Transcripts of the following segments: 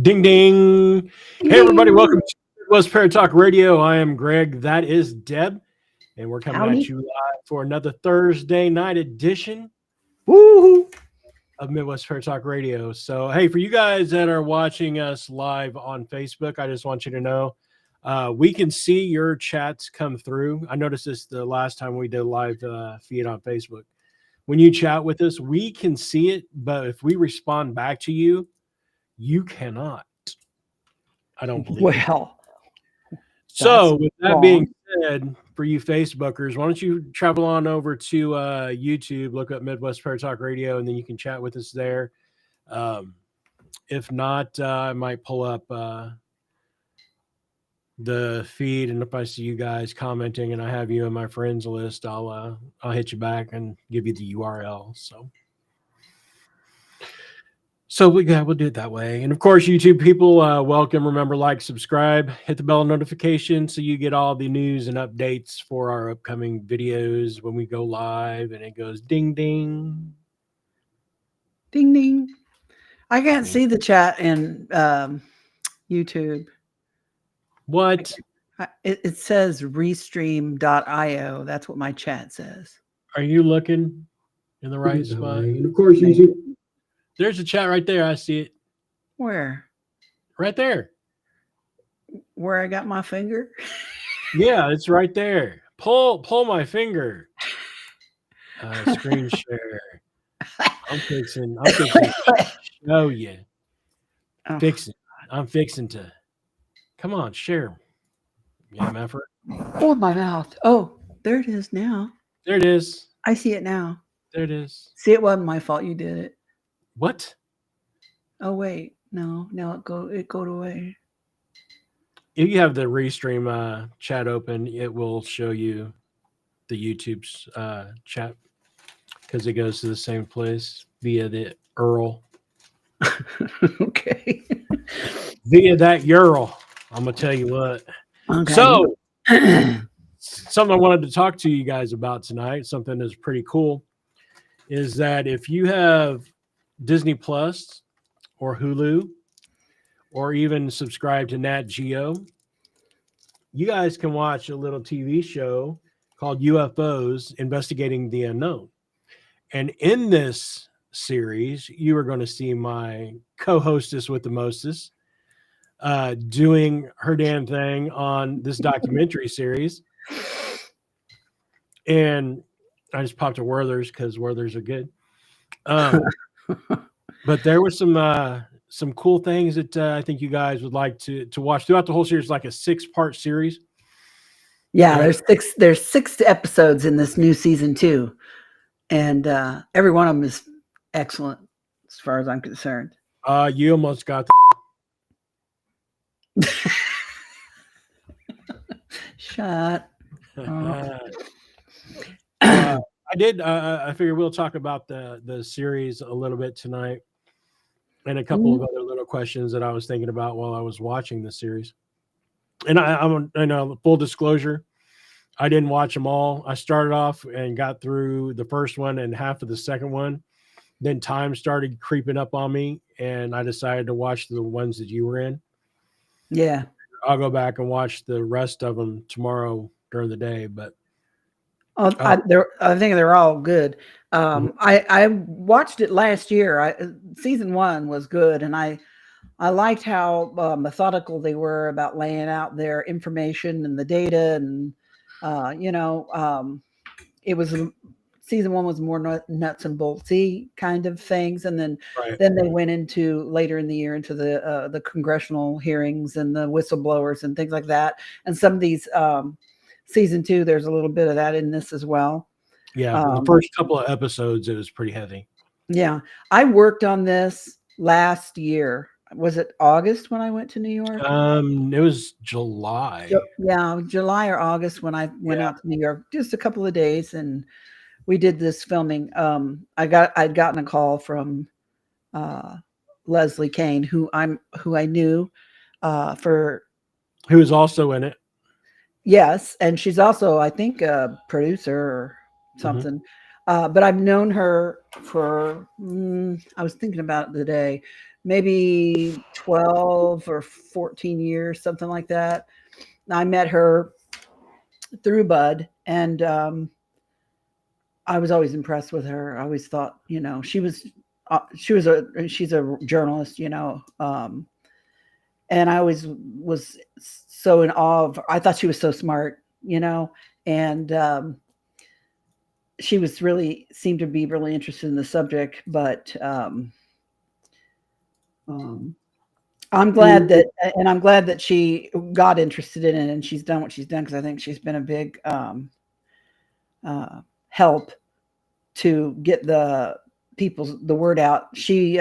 Ding ding. Hey everybody, Ding. welcome to Midwest Parrot Talk Radio. I am Greg. That is Deb. And we're coming at Howdy. you live for another Thursday night edition Woo. of Midwest Parrot Talk Radio. So hey, for you guys that are watching us live on Facebook, I just want you to know we can see your chats come through. I noticed this the last time we did a live feed on Facebook. When you chat with us, we can see it, but if we respond back to you, you cannot. I don't believe it. Well, So, that's with that wrong. being said, for you Facebookers, why don't you travel on over to YouTube, look up Midwest Parrot Talk Radio, and then you can chat with us there. If not, I might pull up the feed, and if I see you guys commenting and I have you in my friends list, I'll hit you back and give you the URL. So we'll do it that way. And of course, YouTube people, welcome. Remember, like, subscribe, hit the bell notification so you get all the news and updates for our upcoming videos when we go live, and it goes ding ding. Ding ding. I can't see the chat in YouTube. What? It says restream.io. That's what my chat says. Are you looking in the right spot? And of course, YouTube. There's a chat right there. I see it. Where? Right there. Where I got my finger? Yeah, it's right there. Pull my finger. Screen share. I'm fixing to show you. Oh. I'm fixing to. Come on, share. Yeah, effort. Oh, my mouth. Oh, there it is now. There it is. I see it now. There it is. See, it wasn't my fault you did it. What? Oh wait, no, it go away. If you have the Restream chat open, it will show you the YouTube's chat because it goes to the same place via the URL. Okay. Via that URL. I'm gonna tell you what. Okay. So something I wanted to talk to you guys about tonight, something that's pretty cool, is that if you have Disney Plus or Hulu or even subscribe to Nat Geo, you guys can watch a little TV show called UFOs Investigating the Unknown. And in this series, you are going to see my co-hostess with the mostest doing her damn thing on this documentary series. And I just popped a Werther's because Werther's are good. But there were some cool things that I think you guys would like to watch throughout the whole series, like a 6-part series. Yeah, there's 6 episodes in this new season 2, and every one of them is excellent as far as I'm concerned. You almost got Shut up. I did. I figure we'll talk about the series a little bit tonight, and a couple of other little questions that I was thinking about while I was watching the series. And I know, full disclosure, I didn't watch them all. I started off and got through the first one and half of the second one. Then time started creeping up on me, and I decided to watch the ones that you were in. Yeah, I'll go back and watch the rest of them tomorrow during the day. But I think they're all good. I watched it last year. Season 1 was good, and I liked how methodical they were about laying out their information and the data, and it was season 1 was more nuts and boltsy kind of things, and then they went into later in the year into the congressional hearings and the whistleblowers and things like that. And some of these season 2, there's a little bit of that in this as well. Yeah, the first couple of episodes, it was pretty heavy. Yeah, I worked on this last year. Was it August when I went to New York? It was July. Yeah, July or August when I went out to New York, just a couple of days, and we did this filming. I'd gotten a call from Leslie Kane, who I knew for, who was also in it. Yes, and she's also, I think, a producer or something. But I've known her for, I was thinking about it today, maybe 12 or 14 years, something like that. I met her through Bud, and I was always impressed with her. I always thought, she's a journalist, and I always was so in awe of her. I thought she was so smart, and she seemed to be really interested in the subject, but I'm glad that she got interested in it and she's done what she's done, because I think she's been a big help to get the word out. She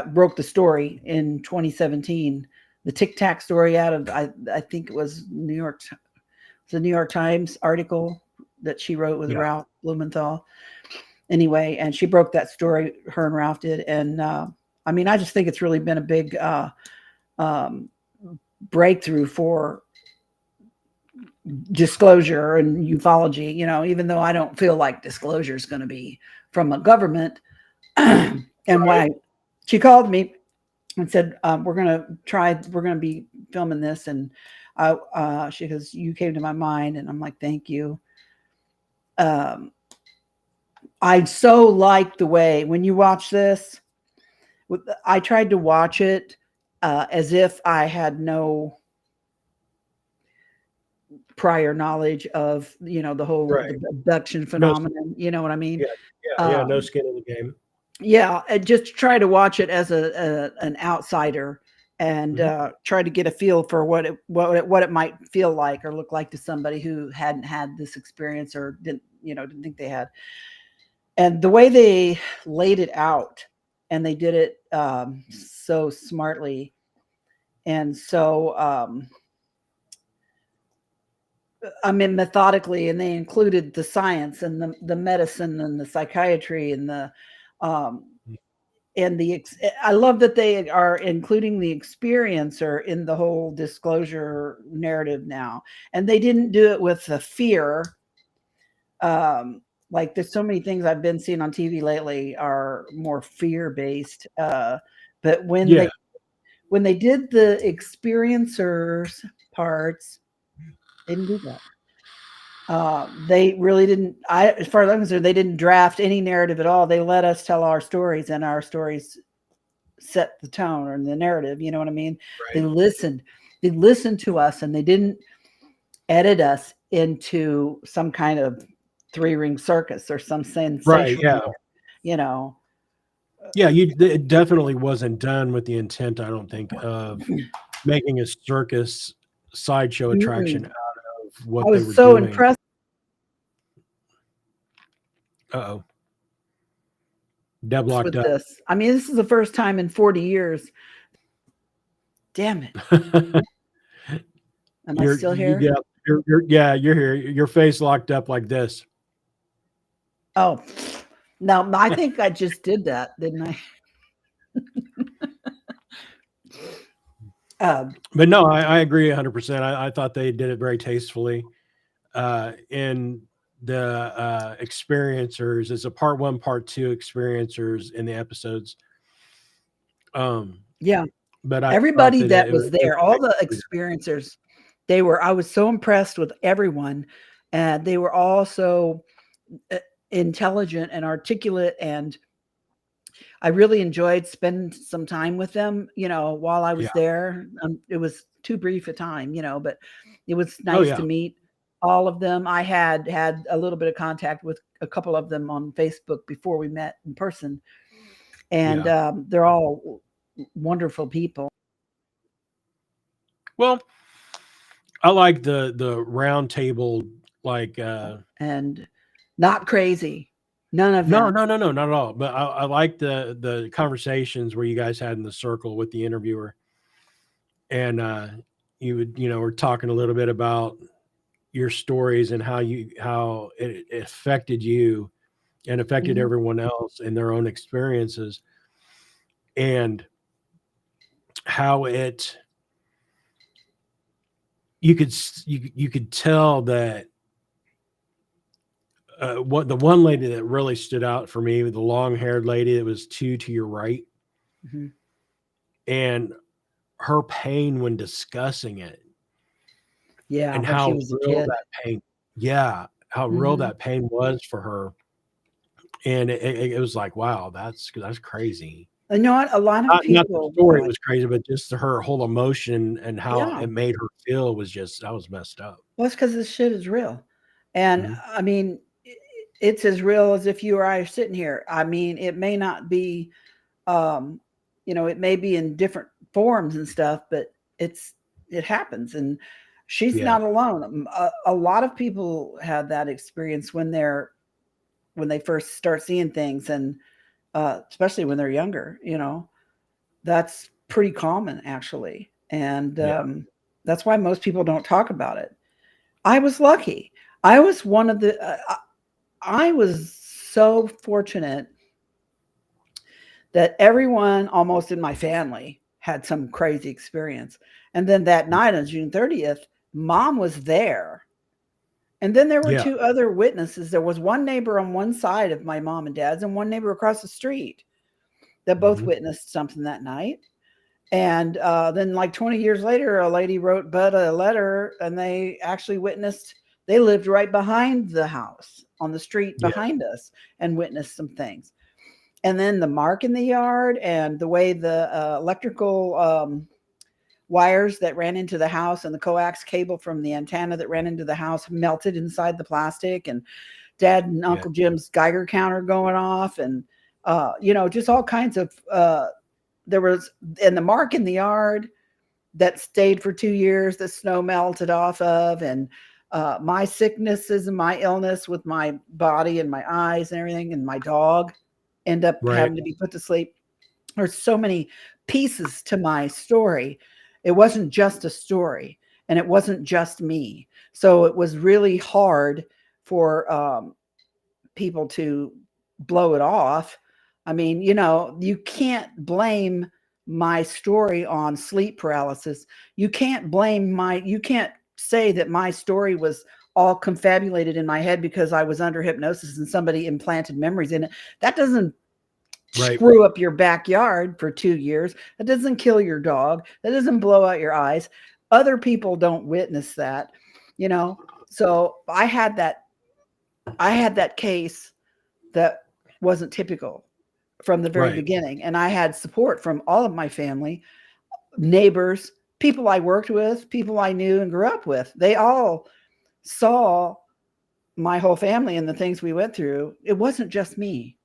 broke the story in 2017, the Tic Tac story out of I think it was New York Times article that she wrote with Ralph Blumenthal. Anyway, and she broke that story, her and Ralph did, and I just think it's really been a big breakthrough for disclosure and ufology, even though I don't feel like disclosure is going to be from a government. And why she called me and said, we're going to be filming this. And she goes, you came to my mind. And I'm like, thank you. I so like the way when you watch this, I tried to watch it as if I had no prior knowledge of, the whole abduction phenomenon. You know what I mean? No skin in the game. Yeah, and just try to watch it as an outsider and try to get a feel for what it might feel like or look like to somebody who hadn't had this experience or didn't think they had. And the way they laid it out, and they did it so smartly and so methodically, and they included the science and the medicine and the psychiatry and I love that they are including the experiencer in the whole disclosure narrative now. And they didn't do it with the fear. Like there's so many things I've been seeing on TV lately are more fear-based. But when they did the experiencers parts, they didn't do that. They really didn't. As far as I'm concerned, they didn't draft any narrative at all. They let us tell our stories, and our stories set the tone or the narrative. You know what I mean? Right. They listened to us, and they didn't edit us into some kind of 3-ring circus or some sensational. It definitely wasn't done with the intent, I don't think, of making a circus sideshow attraction out of what they were doing. I was so impressed. Uh-oh. Deb locked up. This. This is the first time in 40 years. Damn it. Am I still here? You're here. Your face locked up like this. Oh, no, I think I just did that, didn't I? But no, I agree 100%. I thought they did it very tastefully. In the experiencers, it's a part 1, part 2 experiencers in the episodes. But everybody that was there, all the experiencers, I was so impressed with everyone, and they were all so intelligent and articulate, and I really enjoyed spending some time with them, while I was there. It was too brief a time, but it was nice to meet all of them. I had a little bit of contact with a couple of them on Facebook before we met in person, and they're all wonderful people. Well, I like the round table, and not crazy. None of them. No, not at all. But I like the conversations where you guys had in the circle with the interviewer, and you were talking a little bit about your stories and how it affected you and affected everyone else in their own experiences, and how you could tell that what the one lady that really stood out for me, the long-haired lady that was 2 to your right, and her pain when discussing it, Yeah, and when she how was a real kid. that pain, yeah, how real Mhm. that pain was for her. And it was like, wow, that's crazy. You know what? A lot of Not the people story like was crazy, but just her whole emotion and how yeah. it made her feel was just that was messed up. Well, it's because this shit is real. And Mhm. I mean, it's as real as if you or I are sitting here. I mean, it may not be, um, it may be in different forms and stuff, but it happens. And she's Yeah. not alone. A lot of people have that experience when they first start seeing things, and especially when they're younger. That's pretty common actually, and Yeah. that's why most people don't talk about it. I was lucky. I was one of the. I was so fortunate that everyone almost in my family had some crazy experience. And then that night on June 30th, mom was there. And then there were Yeah. two other witnesses. There was one neighbor on one side of my mom and dad's, and one neighbor across the street that both Mhm. witnessed something that night. And then, like 20 years later, a lady wrote Bud a letter, and they actually witnessed. They lived right behind the house on the street Yeah. behind us and witnessed some things. And then the mark in the yard and the way the electrical wires that ran into the house and the coax cable from the antenna that ran into the house melted inside the plastic, and Dad and Yeah. Uncle Jim's Geiger counter going off, and just all kinds of there was, and the mark in the yard that stayed for 2 years, the snow melted off of, and my sicknesses and my illness with my body and my eyes and everything, and my dog end up Right. having to be put to sleep. There's so many pieces to my story. It wasn't just a story, and it wasn't just me. So it was really hard for people to blow it off. I mean, you can't blame my story on sleep paralysis. You can't say that my story was all confabulated in my head because I was under hypnosis and somebody implanted memories in it. That doesn't Right. screw up your backyard for 2 years. That doesn't kill your dog. That doesn't blow out your eyes. Other people don't witness that, you know. So I had that case that wasn't typical from the very Right. beginning. And I had support from all of my family, neighbors, people I worked with, people I knew and grew up with. They all saw my whole family and the things we went through. It wasn't just me.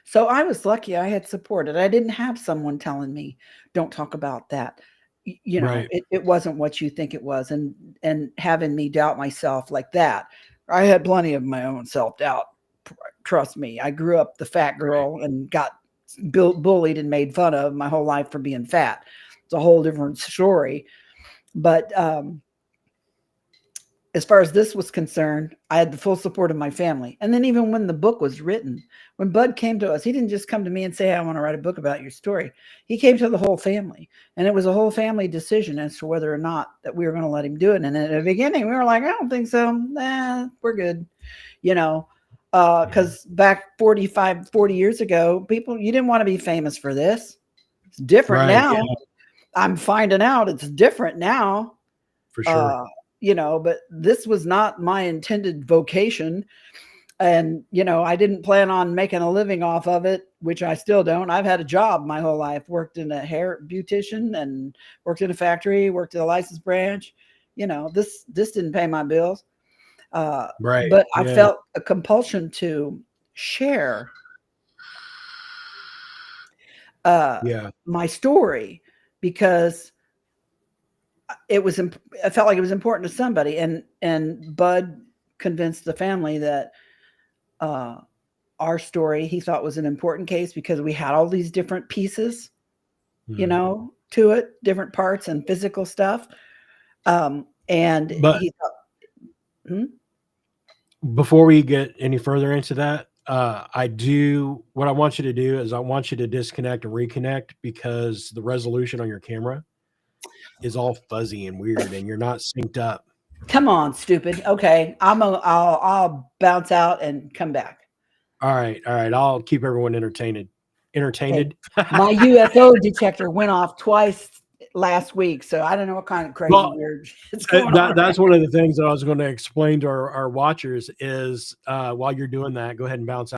So I was lucky I had support, and I didn't have someone telling me, don't talk about that. Right. It wasn't what you think it was, and having me doubt myself like that. I had plenty of my own self-doubt. Trust me. I grew up the fat Right. girl and got bullied and made fun of my whole life for being fat. It's a whole different story. But as far as this was concerned, I had the full support of my family. And then even when the book was written, when Bud came to us, he didn't just come to me and say, I want to write a book about your story. He came to the whole family. And it was a whole family decision as to whether or not that we were going to let him do it. And at the beginning, we were like, I don't think so. Nah, we're good. Because back 40 years ago, you didn't want to be famous for this. It's different Right. Yeah. now. I'm finding out it's different now. For sure. Uh, but this was not my intended vocation. And, I didn't plan on making a living off of it, which I still don't. I've had a job my whole life, worked in a hair beautician and worked in a factory, worked at a license branch. This didn't pay my bills. Right. But I Yeah. felt a compulsion to share Yeah. my story because I felt like it was important to somebody, and Bud convinced the family that our story he thought was an important case because we had all these different pieces, Mhm. to it, different parts and physical stuff. And But he thought, hmm? before we get any further into that, what I want you to do is I want you to disconnect and reconnect because the resolution on your camera is all fuzzy and weird and you're not synced up. Come on, stupid. Okay, I'll bounce out and come back. All right. All right. I'll keep everyone entertained. entertained. My UFO detector went off twice last week, so I don't know what kind of crazy weird shit's going on. That's one of the things that I was going to explain to our watchers is while you're doing that, go ahead and bounce out.